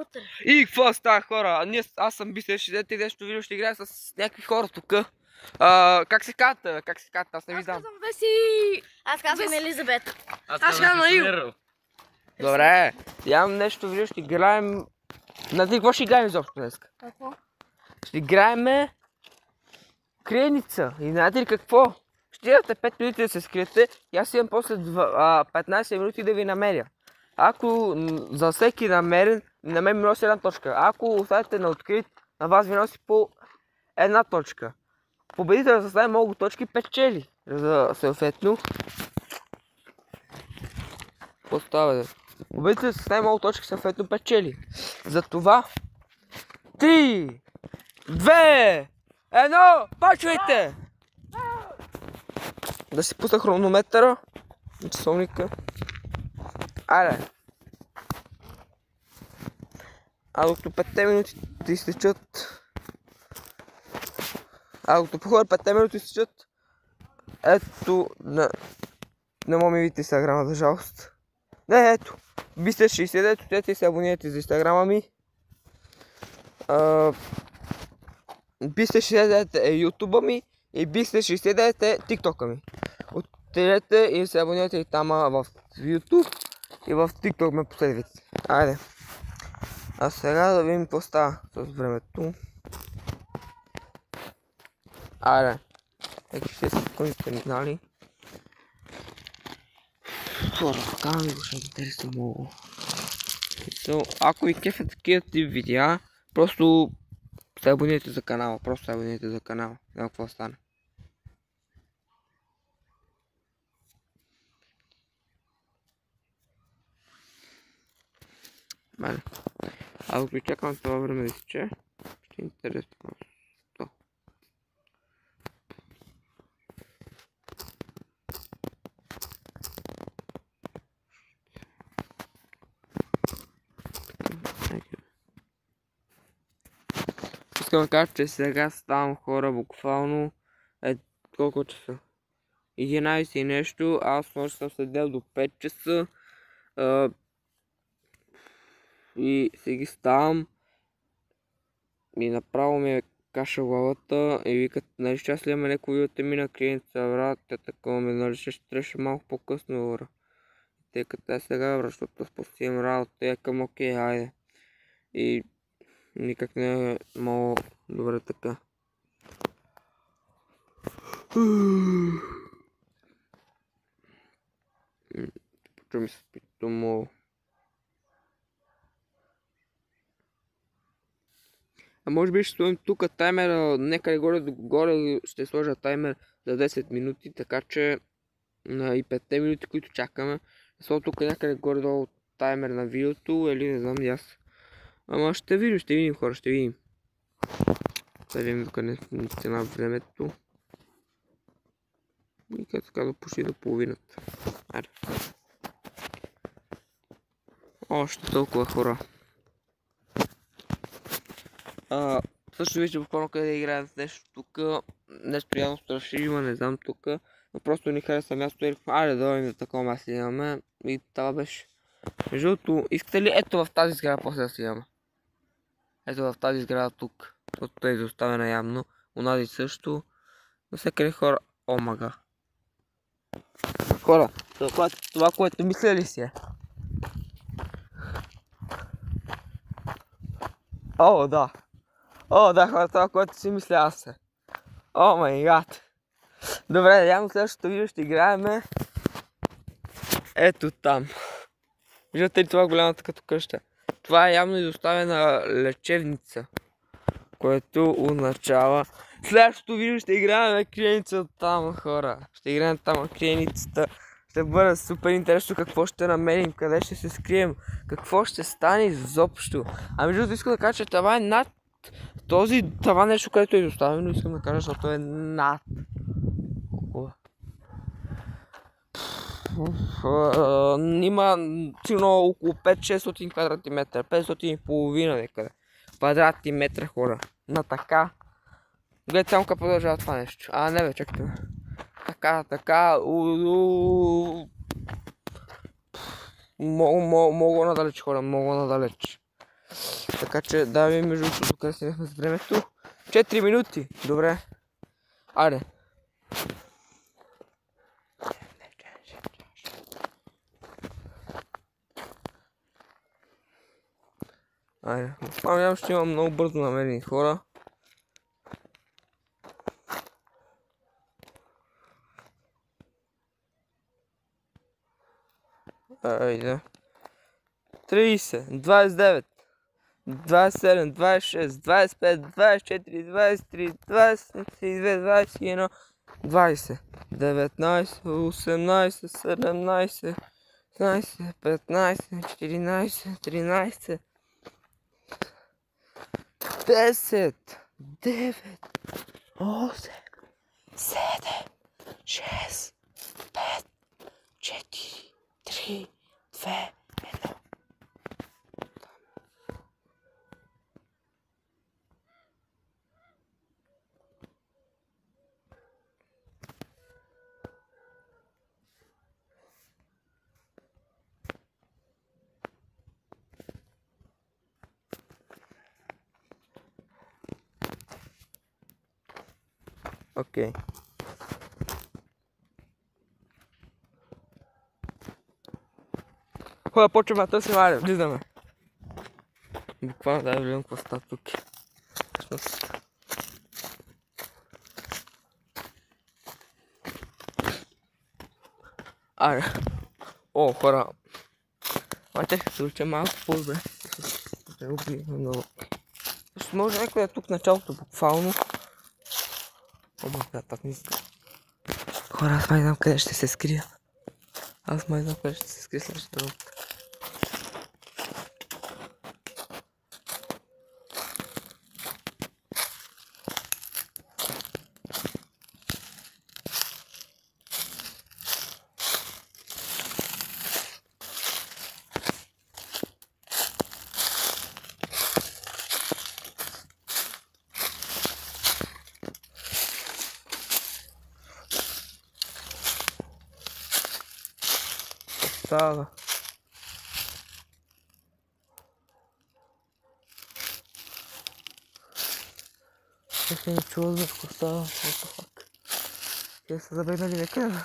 вътре. И какво става, хора? Аз съм Бисер 60 и нещо видео ще играя с някакви хора тук. Как се ката? Аз не ви знам. Аз казвам Веси. Аз казвам Елизабет. Аз казвам Наил. Добре, имам нещо видео, ще играем... Знаете какво ще играем изобщо днес? Какво? Ще играем криеница. И знаете ли какво? Ще имате 5 минути да се скриете и аз имам после 15 минути да ви намеря. Ако за всеки намерен, на мен ми носи една точка. Ако оставите на открит, на вас ви носи по една точка. Победителят с най-много точки печели. За съответно. Поставя. Победителят с най-много точки съответно печели. Затова 3, 2, 1, почвайте! Да си пусна хронометъра на часовника. Айде! А докато 5 минути да изтечат... докато походя 5 минути изтечат... Ето... Не мога ми видите инстаграма, за жалост. Не, ето! Бисер 60, отидете и се абонирайте за инстаграма ми. Бисер 69 е ютуба ми и Бисер 69 е тиктока ми. Отидете и се абонирайте и там в ютуб и в тикток ме последвайте. Айде. А сега да видим какво става с времето. Айде. Еки 6 секунди сте минали. Хора, така ми го ще интересно много. Ако ви кефят такива тип видеа, просто се абонирайте за канала. Няма какво стане. Мале. Ако чакам това време да изтече, ще е интересно. Искам да кажа, че сега ставам хора буквално колко часа? 11 и нещо, аз може съм седел до 5 часа и сега ставам и направо ми е каша главата и викат, нали ще аз ли имаме някой видео, те мина криеница, брат, те такова ме, нали ще трябваше малко по-късно, бра. Тъй като аз сега, бра, защото спустим работа, я към окей, хайде. И никак не е много добре така. Почва ми се спито много. А може би ще сложим тук таймера, някъде горе ще сложа таймер за 10 минути, така че и 5 минути, които чакаме, сложа тук някъде горе-долу таймер на видеото или не знам и аз. Ама ще видим хора, ще видим. Да видим къде е на времето. И като така да почти до половината. Айде. Още толкова хора. Също вижте буквално къде да играем с нещо тук. Нещо явно страшно, не знам тук. Но просто ни хареса място и айде да дойдем за такова място имаме. И това беше. Между другото, искате ли ето в тази сграда после да снимаме? Ето в тази сграда тук. Защото е изоставена явно. Унази също. Навсякъде хора. О, мага. Хора, това което мисля ли си е? О, да. О, да, хора, това което си мисля аз е. О, май гад. Добре, явно следващото видео ще играеме ето там. Виждате ли това голямата като къща? Това е явно изоставена лечебница, което означава следващото видео ще играем криеница там, хора. Ще играем там криеницата. Ще бъде супер интересно какво ще намерим, къде ще се скрием, какво ще стане изобщо. А между другото искам да кажа, че това е над това нещо, което е изоставено, искам да кажа, защото е над. Има сигурно около 5-600 квадратни метра, 500 и половина некъде. Квадратни метра, хора. На така. Гледайте само как продължава това нещо. Не бе, чакайте. Така. Много надалеч, хора, много надалеч. Така че да ви между другото докъде стигнахме с времето. 4 минути. Добре. Айде. Айде. Надявам, ще имам много бързо намерени хора. Айде. 30, 29, 27, 26, 25, 24, 23, 22, 21, 20, 19, 18, 17, 16, 15, 14, 13, 10, 9, 8, 7, 6, 5, 4, 3, 2, 1. Окей. Хора, почваме да търсим, айде, влизаме. Буквално да влизам какво става тук. Айде. О, хора. Майте ще се уча малко по-добре. Да убием много. Може някой е тук началото буквално. О, да, так не знам. Хора, аз май знам къде ще се скрия. Аз май знам къде ще се скрия следващата работа. Става. Ще не чува за какво става. Те са забегнали некъде.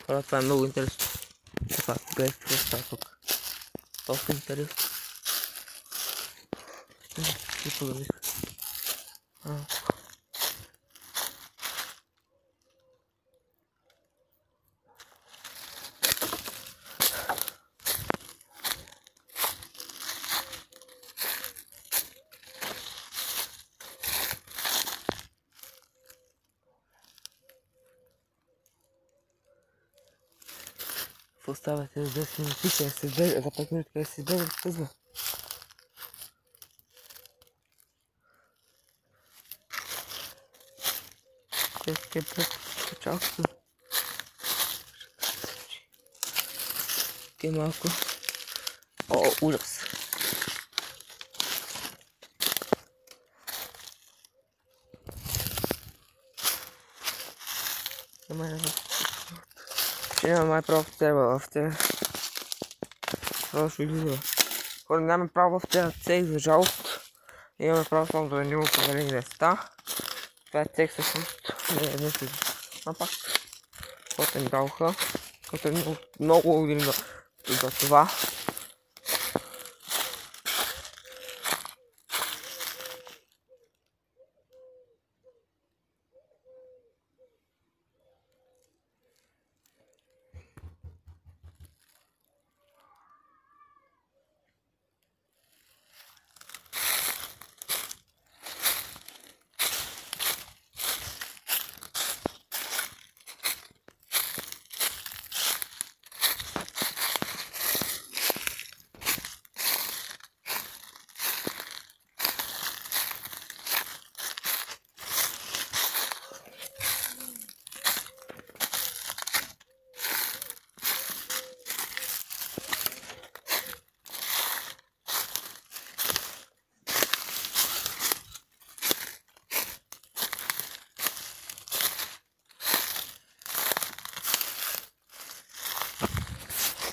Хора, това е много интересно. Това, гледайте какво става тук. Толкова интересно. И подобих. Оставате за 10 минути, ще се избере, за 5 минути, къде се избере, къзва. Те почалкото. Те малко. О, ужас. Ще нямаме май право в тебе, в тебе. Това ще излиза. Хора, нямаме право в тези цех, за жалост. Имаме право само да не го проверим места. Това е цех всъщност. Не се напак. Който ми дадоха. Който е много благодарим за това.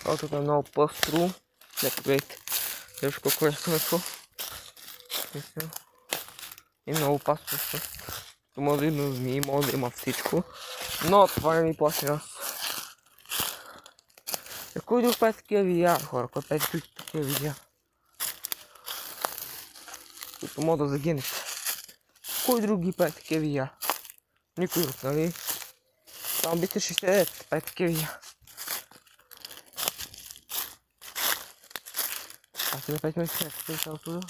Тук е много пъстро. Нека гледайте. Виж колко е смешно. И много опасно. Тук може да има змии, може да има всичко. Но това не ми плаши нас. Кой друг прави такива видеа, хора? Кой прави такива видеа? Които мога да загинете. Кой друг ги прави такива видеа? Никой друг, нали? Само бите 60 прави такива видеа. А сега 5 месеца, какво е това тук?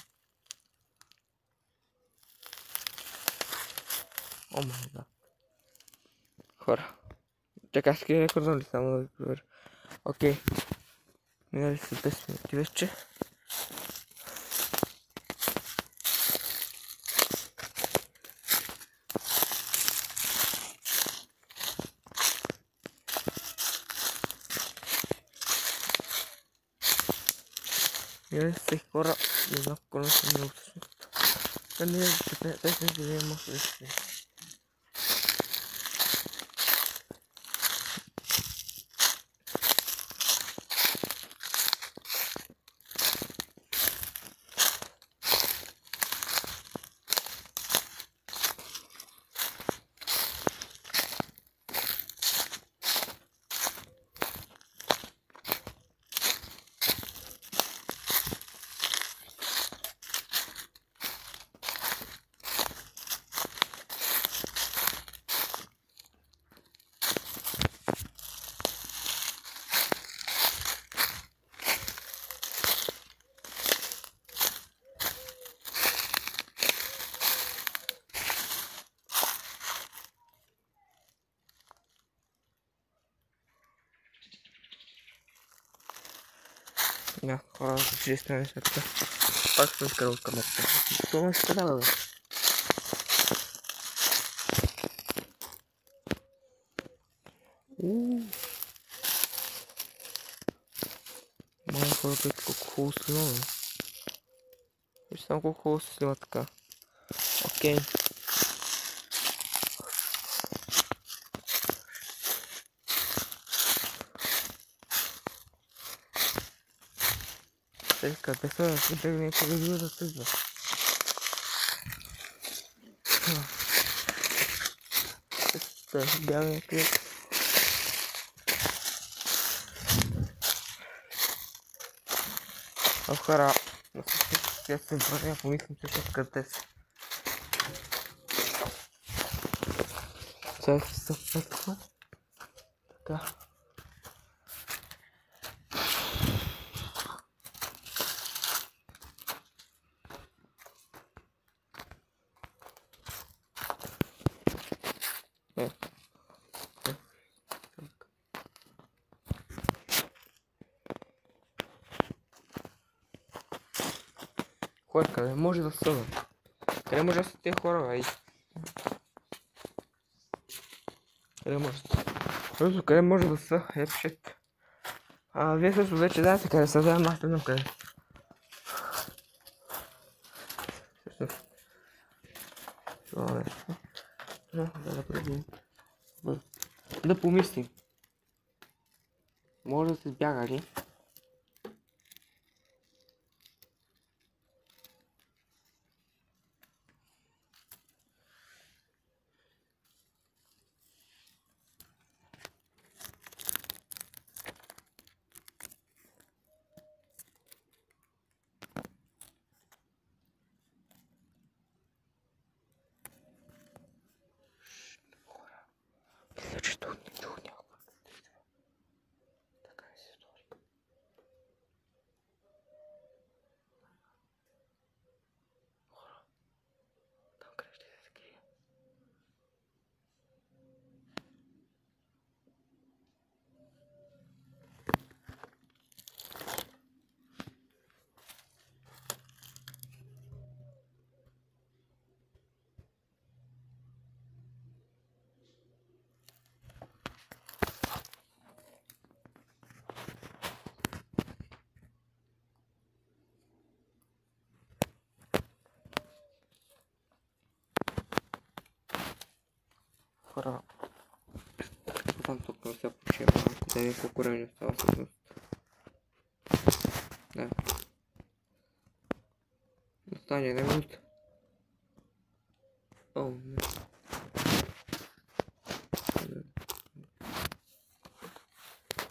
О май гад. Хора. Чакай, сега рекордно ли само да ви проверя? Окей. Минали са 10 минути вече. Минали са хора. Не знам какво не съм много всъщност. Да не е, те се видим малко да се. Да, хора, че сме нещата. Пак съм изкарал от камерата. Това ще дава, бе. Май хора, колко хубаво снима, бе. Виж само колко хубаво се снима така. Окей. Къде са? Къде ми е къде да тъзва? Бягаме къде. Хора, сега се върня, помислям, че ще къде са. Сега ще се пътва. Така. Кой, къде може да са, бе? Къде може да са тези хора, бе? Къде може да са? Просто къде може да са? Е, пишете. Вие също вече знаете къде са, да, аз не знам къде. Това нещо. Но, да пробвам. Да помислим. Може да се сбяга ли? Мисля, че тук не чух някаква. Така се стори. Хора, там къде ще се скрия? Хора, там тук не се почива малко, да ви колко време остава всъщност. остане една минута. О, не.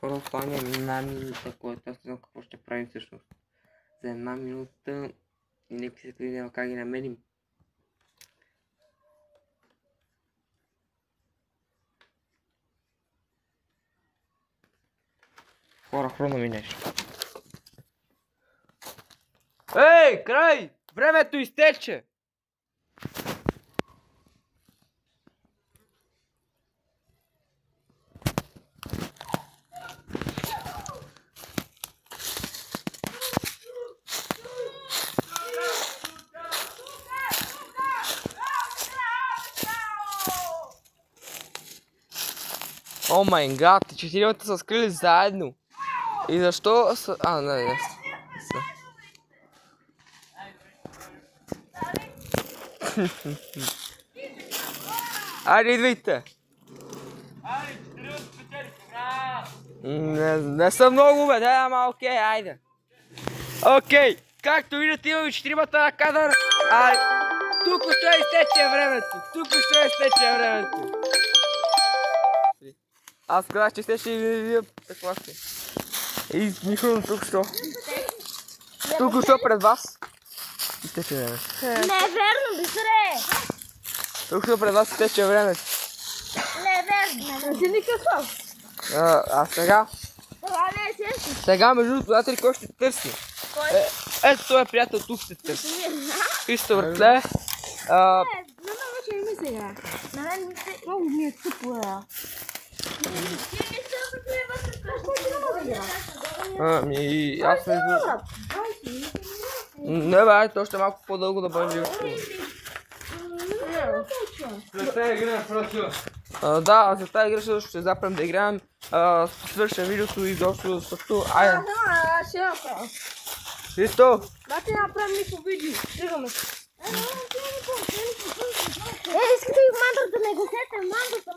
Хора, остане една минута, което аз не знам какво ще правим всъщност. За една минута и някакви светли няма как ги намерим. Хора, хрумна ми нещо. Ей, край! Времето изтече! О май гад, четиримата са скрили заедно. И защо са... А, не. Айде, идвайте! Не са много, бе, да, ама окей, айде. Окей, както виждате имаме четиримата на кадър. Тук ще изтече времето. Аз казах, че ще вие такова сте. И Михайло тук що пред вас. Изтече времето. Не е верно, бисере! Тук що пред вас изтече времето. Не е верно. Ти никакъв. А сега? Това не е честно. Сега между приятели кой ще търси? Кой? Ето този приятел тук ще търси. Кристофър Тле. На мен вече не ми се игра. На мен ми се... Много ми е тъпо, бе. Ами, аз не знам. Не бе, то ще малко по-дълго да бъде живо. За тази игра просто. Да, за тази игра също ще запрем да играем. Свършим видеото и дошло също. Айде. Ще направя. Христо! Да ти направим никакво видео. Стигаме се. Искате и мандрата, не го сете, мандрата.